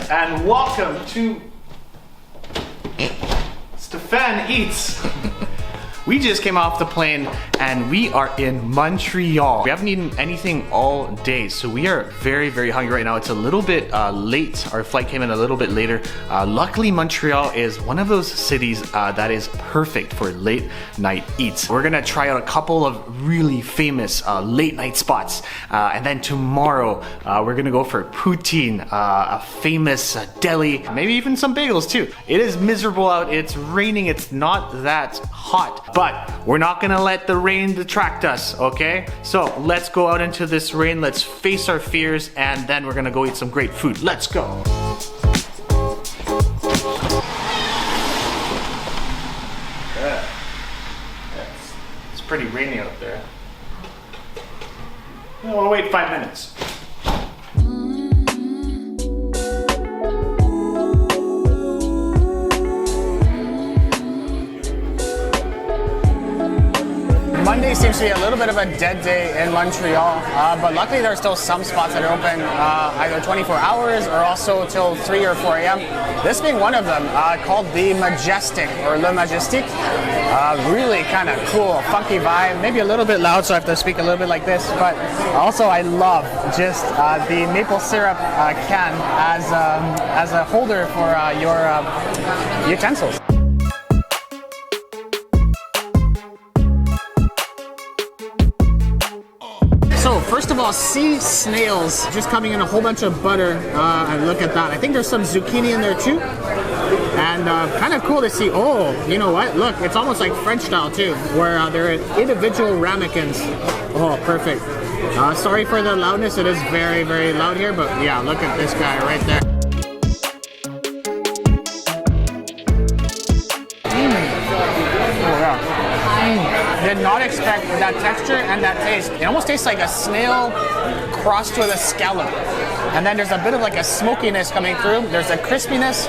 and welcome to Stefan Eats. We just came off the plane and we are in Montreal. We haven't eaten anything all day, so we are very, very hungry right now. It's a little bit late. Our flight came in a little bit later. Luckily, Montreal is one of those cities that is perfect for late night eats. We're gonna try out a couple of really famous late night spots. And then tomorrow, we're gonna go for POUTINE, a famous deli, maybe even some bagels too. It is miserable out, it's raining, it's not that hot. But we're not gonna let the rain detract us, okay? So let's go out into this rain, let's face our fears, and then we're gonna go eat some great food. Let's go. Yeah. It's pretty rainy out there. We'll wait 5 minutes. Monday seems to be a little bit of a dead day in Montreal, but luckily there are still some spots that are open either 24 hours or also till 3 or 4 a.m. This being one of them, called the Majestic or Le Majestique. Really kind of cool, funky vibe, maybe a little bit loud so I have to speak a little bit like this, but also I love just the maple syrup can as a holder for your utensils. So first of all, sea snails just coming in a whole bunch of butter, and look at that. I think there's some zucchini in there too. And kind of cool to see, oh, you know what? Look, it's almost like French style too, where they're individual ramekins. Oh, perfect. Sorry for the loudness, it is very, very loud here, but yeah, look at this guy right there. Did not expect that texture and that taste. It almost tastes like a snail crossed with a scallop. And then there's a bit of like a smokiness coming through. There's a crispiness,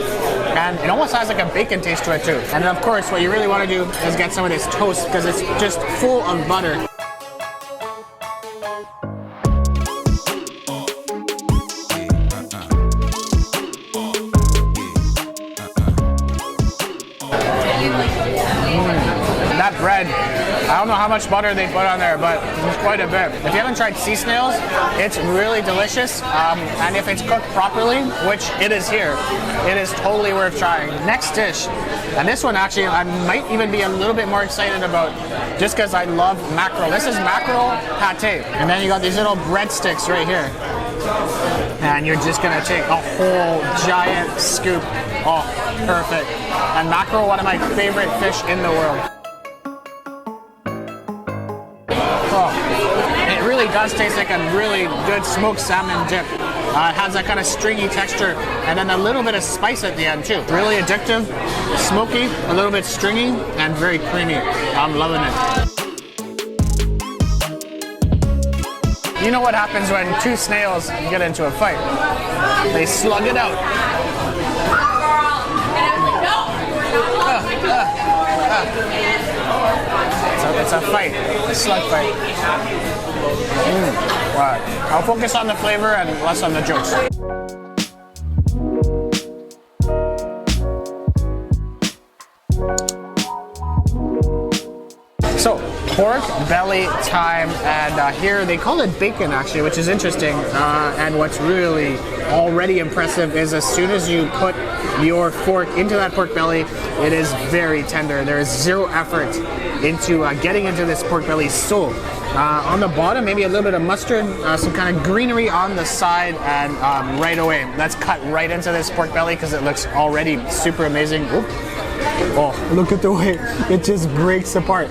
and it almost has like a bacon taste to it too. And then of course, what you really want to do is get some of this toast because it's just full of butter. That bread, I don't know how much butter they put on there, but it's quite a bit. If you haven't tried sea snails, it's really delicious. And if it's cooked properly, which it is here, it is totally worth trying. Next dish, and this one actually I might even be a little bit more excited about just because I love mackerel. This is mackerel pate. And then you got these little breadsticks right here. And you're just gonna take a whole giant scoop. Oh, perfect. And mackerel, one of my favorite fish in the world. It really does taste like a really good smoked salmon dip. It has that kind of stringy texture and then a little bit of spice at the end too. Really addictive, smoky, a little bit stringy, and very creamy. I'm loving it. You know what happens when two snails get into a fight? They slug it out. It's a fight, a slug fight. Right. I'll focus on the flavor and less on the jokes. So, pork belly time, and here they call it bacon actually, which is interesting. And what's really already impressive is as soon as you put your fork into that pork belly, it is very tender. There is zero effort into getting into this pork belly. So, on the bottom, maybe a little bit of mustard, some kind of greenery on the side, and right away, let's cut right into this pork belly because it looks already super amazing. Oop. Oh, look at the way it just breaks apart.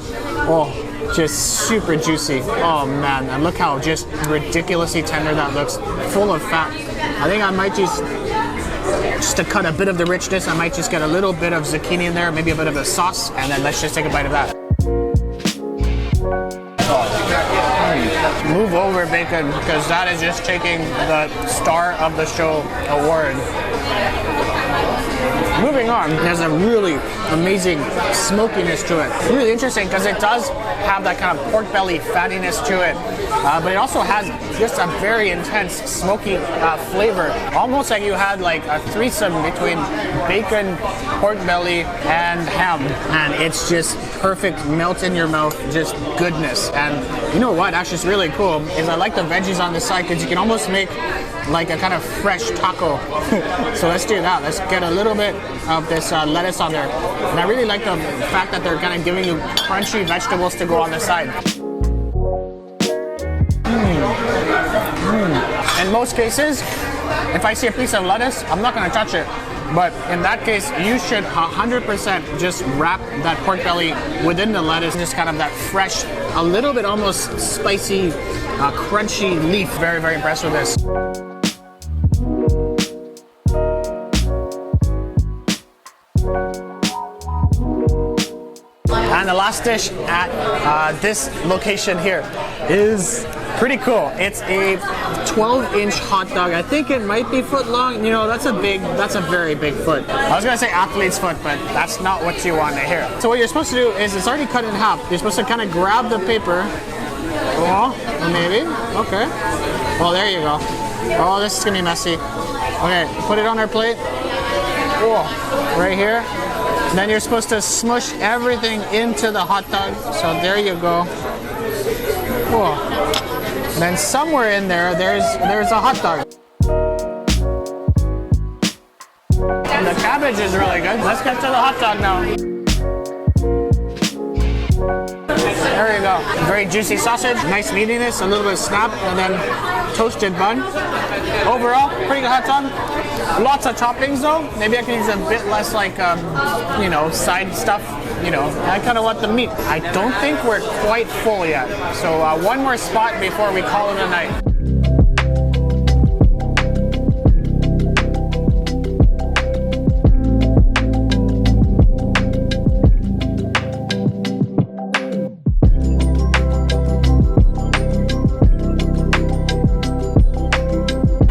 Oh, just super juicy. Oh man, and look how just ridiculously tender that looks, full of fat. I think I might just to cut a bit of the richness, I might just get a little bit of zucchini in there, maybe a bit of the sauce, and then let's just take a bite of that. Move over, bacon, because that is just taking the star of the show award. Moving on, there's a really amazing smokiness to it. Really interesting because it does have that kind of pork belly fattiness to it, but it also has just a very intense smoky flavor. Almost like you had like a threesome between bacon, pork belly, and ham. And it's just perfect, melt in your mouth, just goodness. And you know what, actually is really cool is I like the veggies on the side because you can almost make like a kind of fresh taco. So let's do that. Let's get a little bit of this lettuce on there. And I really like the fact that they're kind of giving you crunchy vegetables to go on the side. In most cases, if I see a piece of lettuce, I'm not going to touch it. But in that case, you should 100% just wrap that pork belly within the lettuce. Just kind of that fresh, a little bit almost spicy, crunchy leaf. Very, very impressed with this. And the last dish at this location here is pretty cool. It's a 12-inch hot dog. I think it might be foot long. You know, that's a very big foot. I was gonna say athlete's foot, but that's not what you want to hear. So what you're supposed to do is it's already cut in half. You're supposed to kind of grab the paper. Oh, maybe. Okay. Well, there you go. Oh, this is gonna be messy. Okay, put it on our plate. Oh, right here. Then you're supposed to smush everything into the hot dog. So there you go. Oh. And then somewhere in there, there's a hot dog. And the cabbage is really good. Let's get to the hot dog now. There you go. Very juicy sausage, nice meatiness, a little bit of snap, and then toasted bun. Overall, pretty good hot dog. Lots of toppings though. Maybe I can use a bit less like, you know, side stuff. You know, I kind of want the meat. I don't think we're quite full yet. So one more spot before we call it a night.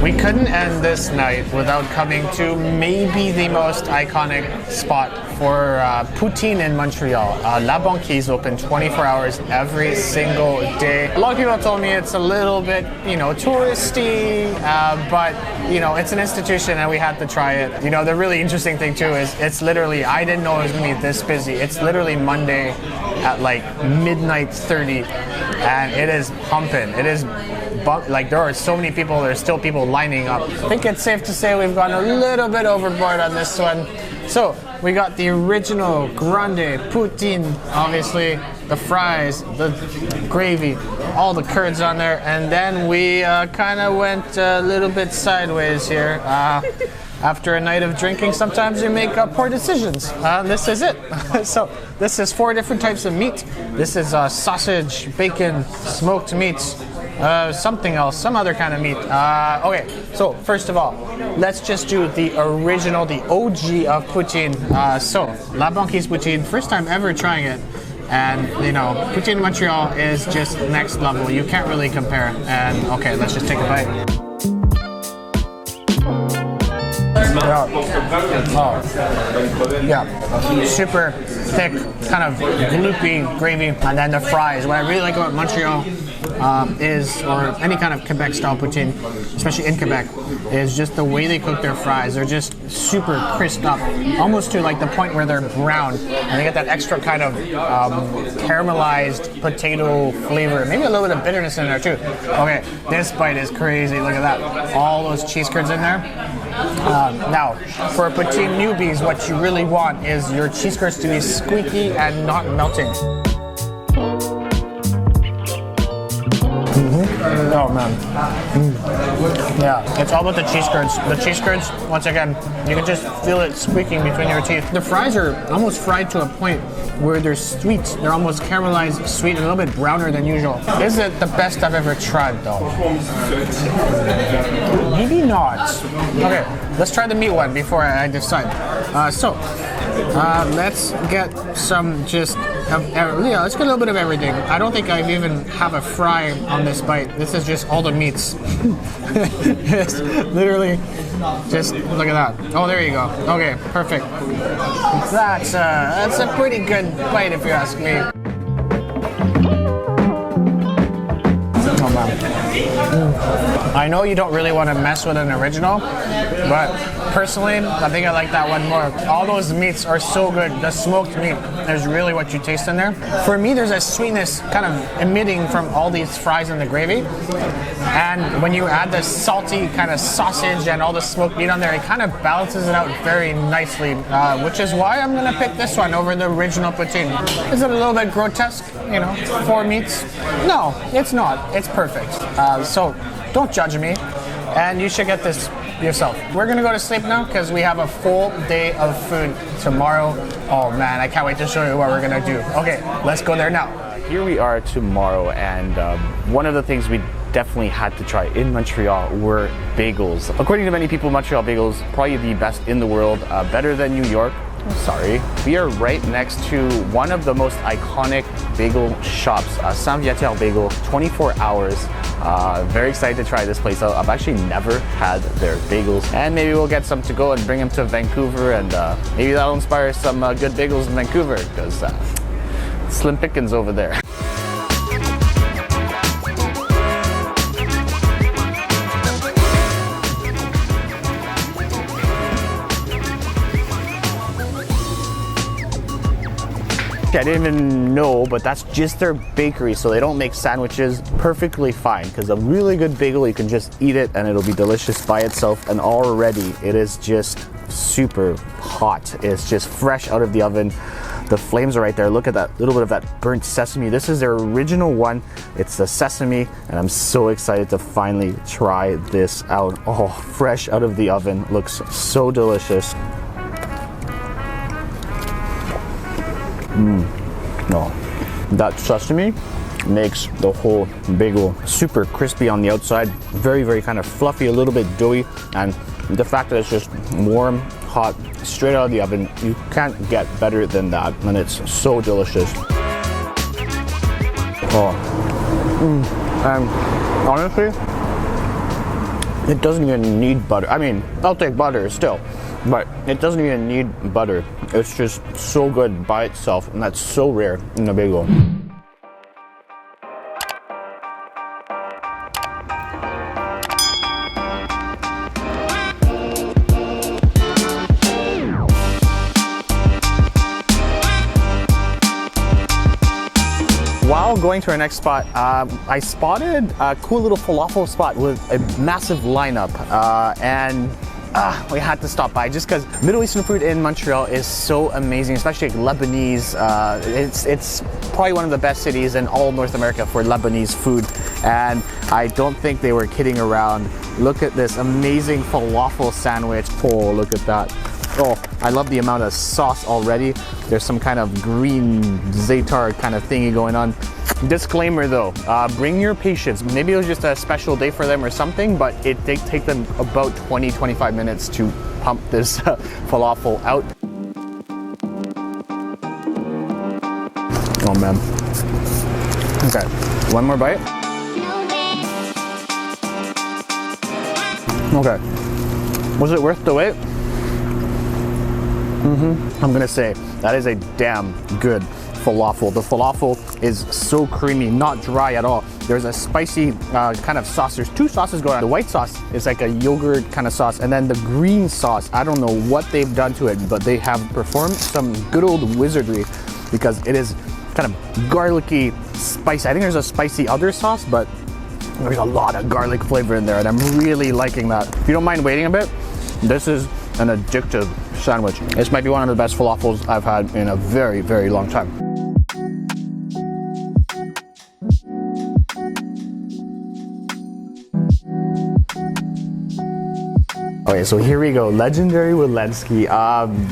We couldn't end this night without coming to maybe the most iconic spot for poutine in Montreal. La Banquise open 24 hours every single day. A lot of people told me it's a little bit, you know, touristy, but you know, it's an institution and we had to try it. You know, the really interesting thing too is it's literally, I didn't know it was gonna be this busy. It's literally Monday at like midnight 30 and it is pumping. It is like there are so many people, there's still people lining up. I think it's safe to say we've gone a little bit overboard on this one. So we got the original grande poutine, obviously the fries, the gravy, all the curds on there, and then we kind of went a little bit sideways here. After a night of drinking, sometimes you make poor decisions. This is it. So this is 4 different types of meat. This is sausage, bacon, smoked meats, something else, some other kind of meat. Okay, so first of all, let's just do the original, the OG of poutine. So, La Banquise poutine, first time ever trying it. And, you know, poutine in Montreal is just next level. You can't really compare. And, okay, let's just take a bite. Yeah. Oh. Yeah. Super thick, kind of gloopy gravy, and then the fries. What I really like about Montreal is, or any kind of Quebec style poutine, especially in Quebec, is just the way they cook their fries. They're just super crisped up, almost to like the point where they're brown, and they get that extra kind of caramelized potato flavor, maybe a little bit of bitterness in there too. Okay, this bite is crazy. Look at that, all those cheese curds in there. Now, for poutine newbies, what you really want is your cheese curds to be squeaky and not melting. Oh man. Yeah, it's all about the cheese curds. The cheese curds, once again, you can just feel it squeaking between your teeth. The fries are almost fried to a point where they're sweet. They're almost caramelized, sweet, and a little bit browner than usual. Is it the best I've ever tried though? Maybe not. Okay, let's try the meat one before I decide. So, let's get some just yeah, let's get a little bit of everything. I don't think I even have a fry on this bite. This is just all the meats. It's literally just look at that. Oh, there you go. Okay, perfect. That's a pretty good bite if you ask me. Oh man. I know you don't really want to mess with an original, but personally, I think I like that one more. All those meats are so good. The smoked meat is really what you taste in there. For me, there's a sweetness kind of emitting from all these fries and the gravy. And when you add the salty kind of sausage and all the smoked meat on there, it kind of balances it out very nicely, which is why I'm going to pick this one over the original poutine. Is it a little bit grotesque? You know, 4 meats? No, it's not. It's perfect. So don't judge me, and you should get this yourself. We're gonna go to sleep now because we have a full day of food tomorrow. Oh man, I can't wait to show you what we're gonna do. Okay, let's go there now. Here we are tomorrow, and one of the things we definitely had to try in Montreal were bagels. According to many people, Montreal bagels probably the best in the world, better than New York. Sorry. We are right next to one of the most iconic bagel shops, Viateur Bagel, 24 hours. Very excited to try this place out. I've actually never had their bagels, and maybe we'll get some to go and bring them to Vancouver, and maybe that'll inspire some good bagels in Vancouver, because slim pickings over there. I didn't even know, but that's just their bakery, so they don't make sandwiches. Perfectly fine, because a really good bagel, you can just eat it and it'll be delicious by itself, and already it is just super hot. It's just fresh out of the oven. The flames are right there. Look at that little bit of that burnt sesame. This is their original one. It's the sesame, and I'm so excited to finally try this out. Oh, fresh out of the oven. Looks so delicious. No, that sesame makes the whole bagel super crispy on the outside, very, very kind of fluffy, a little bit doughy, and the fact that it's just warm, hot, straight out of the oven, you can't get better than that, and it's so delicious. Oh, and honestly, it doesn't even need butter. I mean, I'll take butter still, but it doesn't even need butter. It's just so good by itself, and that's so rare in a bagel. While going to our next spot, I spotted a cool little falafel spot with a massive lineup, and we had to stop by just because Middle Eastern food in Montreal is so amazing, especially like Lebanese. It's probably one of the best cities in all North America for Lebanese food, and I don't think they were kidding around. Look at this amazing falafel sandwich. Oh, look at that. Oh, I love the amount of sauce already. There's some kind of green za'atar kind of thingy going on. Disclaimer though, bring your patience. Maybe it was just a special day for them or something, but they take them about 20-25 minutes to pump this falafel out. Oh man. Okay, one more bite. Okay, was it worth the wait? I'm gonna say that is a damn good falafel. The falafel is so creamy, not dry at all. There's a spicy kind of sauce. There's two sauces going on. The white sauce is like a yogurt kind of sauce, and then the green sauce, I don't know what they've done to it, but they have performed some good old wizardry, because it is kind of garlicky, spicy. I think there's a spicy other sauce, but there's a lot of garlic flavor in there, and I'm really liking that. If you don't mind waiting a bit, this is an addictive sandwich. This might be one of the best falafels I've had in a very, very long time. Okay, so here we go. Legendary WILENTSKY.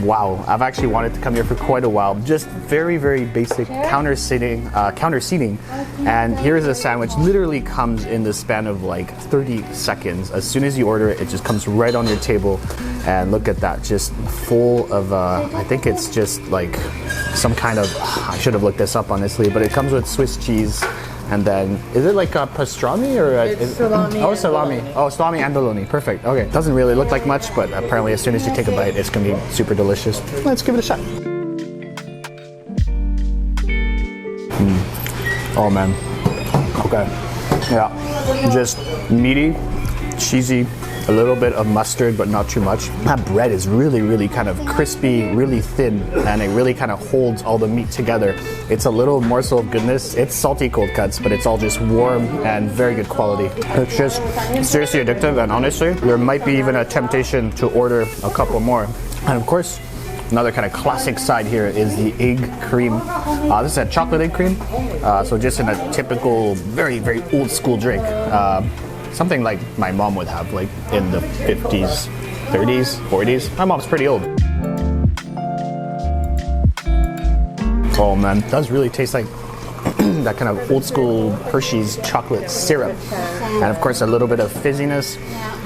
Wow, I've actually wanted to come here for quite a while. Just very, very basic counter seating. And here's a sandwich. Literally comes in the span of like 30 seconds. As soon as you order it, it just comes right on your table. And look at that, just full of, I think it's just like some kind of, I should have looked this up honestly, but it comes with Swiss cheese. And then, is it like a pastrami or salami? Oh, salami. Oh, salami and bologna. Perfect. Okay. Doesn't really look like much, but apparently as soon as you take a bite, it's gonna be super delicious. Let's give it a shot. Oh man. Okay. Yeah. Just meaty, cheesy, a little bit of mustard, but not too much. That bread is really, really kind of crispy, really thin, and it really kind of holds all the meat together. It's a little morsel of goodness. It's salty cold cuts, but it's all just warm and very good quality. It's just seriously addictive, and honestly, there might be even a temptation to order a couple more. And of course, another kind of classic side here is the egg cream. This is a chocolate egg cream, so just in a typical, very, very old school drink. Something like my mom would have, like in the 50s, 30s, 40s. My mom's pretty old. Oh man, it does really taste like that kind of old school Hershey's chocolate syrup. And of course a little bit of fizziness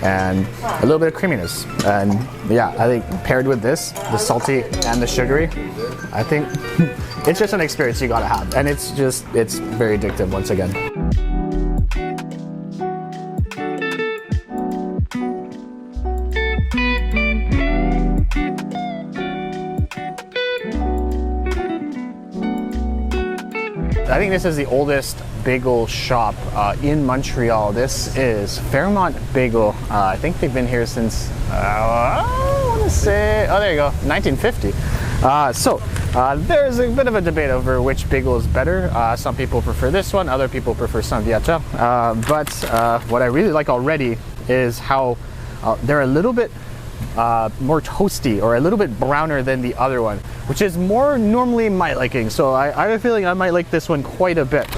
and a little bit of creaminess. And yeah, I think paired with this, the salty and the sugary, I think it's just an experience you gotta have. And it's very addictive once again. I think this is the oldest bagel shop in Montreal. This is Fairmount Bagel. I think they've been here since, I want to say, oh there you go, 1950. There's a bit of a debate over which bagel is better. Some people prefer this one, other people prefer some Viateur. But what I really like already is how they're a little bit more toasty or a little bit browner than the other one, which is more normally my liking. So I have a feeling I might like this one quite a bit.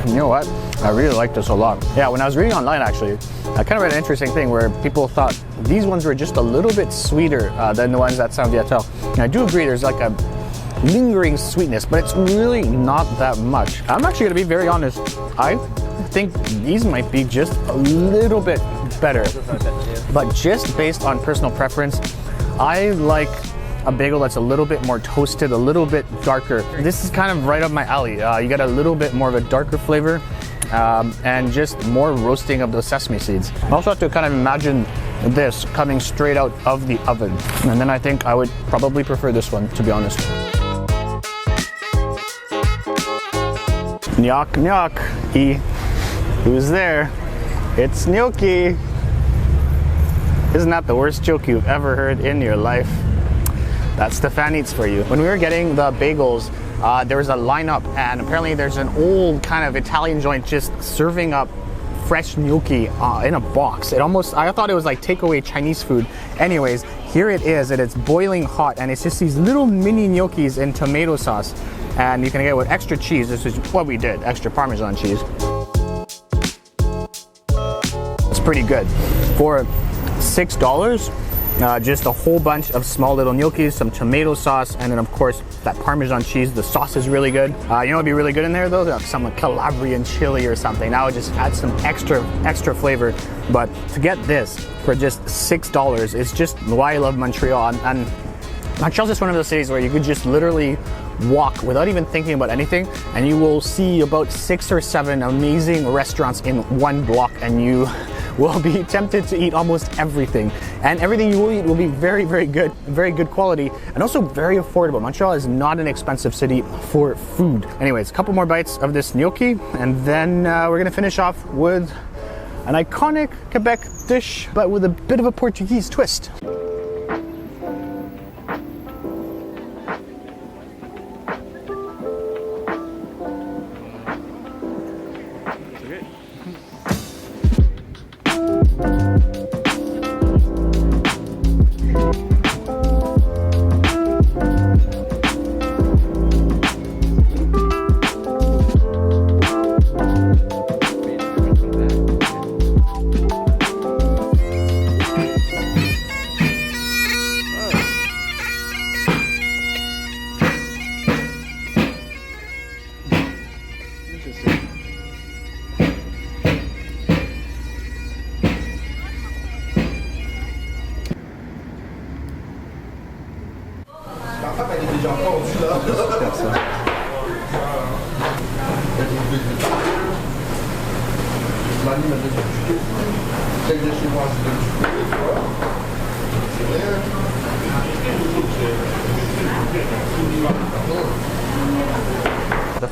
You know what? I really like this a lot. Yeah, when I was reading online actually, I kind of read an interesting thing where people thought these ones were just a little bit sweeter than the ones that sound Viateur. And I do agree, there's like a lingering sweetness, but it's really not that much. I'm actually gonna be very honest. I think these might be just a little bit better, but just based on personal preference, I like a bagel that's a little bit more toasted, a little bit darker. This is kind of right up my alley. You get a little bit more of a darker flavor and just more roasting of those sesame seeds. I also have to kind of imagine this coming straight out of the oven, and then I think I would probably prefer this one, to be honest. Knock, knock. Who's there? It's Gnocchi. Isn't that the worst joke you've ever heard in your life? That's Stefan Eats for you. When we were getting the bagels, there was a lineup, and apparently there's an old kind of Italian joint just serving up fresh gnocchi in a box. I thought it was like takeaway Chinese food. Anyways, here it is, and it's boiling hot, and it's just these little mini gnocchis in tomato sauce. And you can get it with extra cheese. This is what we did, extra Parmesan cheese. It's pretty good. For $6, just a whole bunch of small little gnocchis, some tomato sauce, and then of course that Parmesan cheese. The sauce is really good. You know what would be really good in there though? Like some like Calabrian chili or something. That would just add some extra flavor. But to get this for just $6 is just why I love Montreal. And Montreal's just one of those cities where you could just literally walk without even thinking about anything, and you will see about 6 or 7 amazing restaurants in one block, and you will be tempted to eat almost everything. And everything you will eat will be very, very good quality, and also very affordable. Montreal is not an expensive city for food. Anyways, a couple more bites of this gnocchi, and then we're gonna finish off with an iconic Quebec dish, but with a bit of a Portuguese twist. The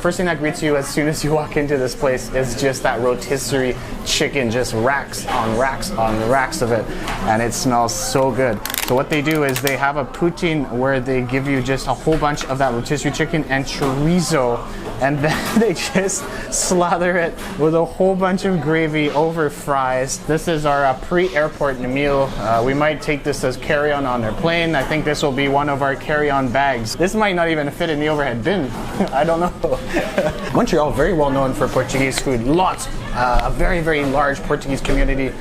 first thing that greets you as soon as you walk into this place is just that rotisserie chicken, just racks on racks on racks of it, and it smells so good. So what they do is they have a poutine where they give you just a whole bunch of that rotisserie chicken and chorizo, and then they just slather it with a whole bunch of gravy over fries. This is our pre-airport meal. We might take this as carry-on on our plane. I think this will be one of our carry-on bags. This might not even fit in the overhead bin. I don't know. Montreal, very well known for Portuguese food. Lots, a very, very large Portuguese community.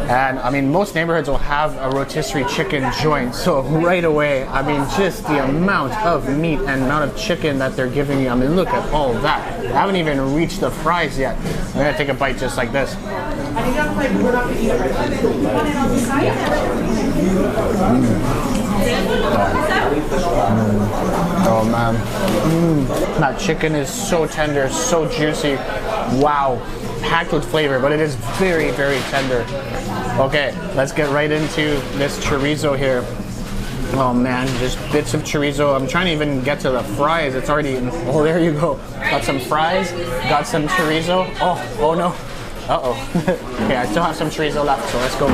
And I mean, most neighborhoods will have a rotisserie chicken joint. So right away, I mean, just the amount of meat and amount of chicken that they're giving you. I mean, look at all that. I haven't even reached the fries yet. I'm gonna take a bite just like this. Oh man, that chicken is so tender, so juicy. Wow, packed with flavor, but it is very, very tender. Okay, let's get right into this chorizo here. Oh man, just bits of chorizo. I'm trying to even get to the fries. It's already, oh, there you go. Got some fries, got some chorizo. Oh no. Uh-oh. Okay, I still have some chorizo left, so let's go.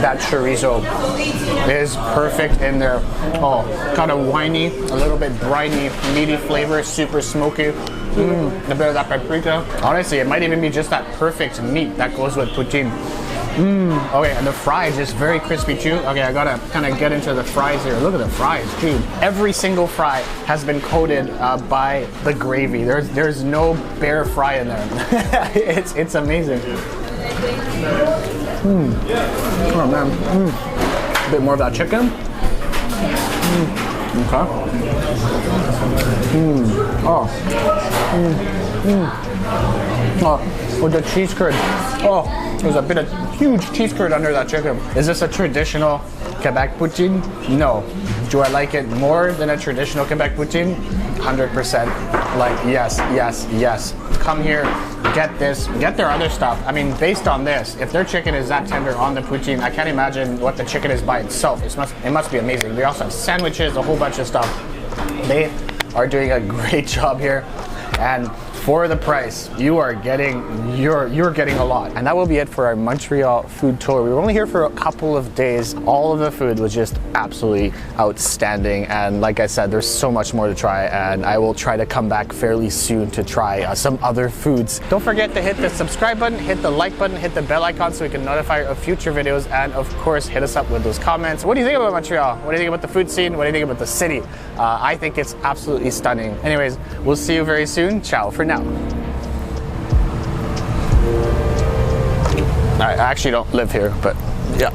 That chorizo is perfect in there. Oh, kind of winey, a little bit briny, meaty flavor, super smoky. A bit of that paprika. Honestly, it might even be just that perfect meat that goes with poutine. Okay, and the fries is very crispy too. Okay, I gotta kind of get into the fries here. Look at the fries, dude. Every single fry has been coated by the gravy. There's no bare fry in there. it's amazing. Oh man. A bit more of that chicken. Okay. Oh, with the cheese curd. Oh, there's a bit of huge cheese curd under that chicken. Is this a traditional Quebec poutine? No. Do I like it more than a traditional Quebec poutine? 100%. Like, yes, yes, yes. Come here, get this, get their other stuff. I mean, based on this, if their chicken is that tender on the poutine, I can't imagine what the chicken is by itself. It must be amazing. They also have sandwiches, a whole bunch of stuff. They are doing a great job here, and for the price, you're getting a lot. And that will be it for our Montreal food tour. We were only here for a couple of days. All of the food was just absolutely outstanding. And like I said, there's so much more to try, and I will try to come back fairly soon to try some other foods. Don't forget to hit the subscribe button, hit the like button, hit the bell icon so we can notify you of future videos, and of course, hit us up with those comments. What do you think about Montreal? What do you think about the food scene? What do you think about the city? I think it's absolutely stunning. Anyways, we'll see you very soon. Ciao for now. I actually don't live here, but yeah.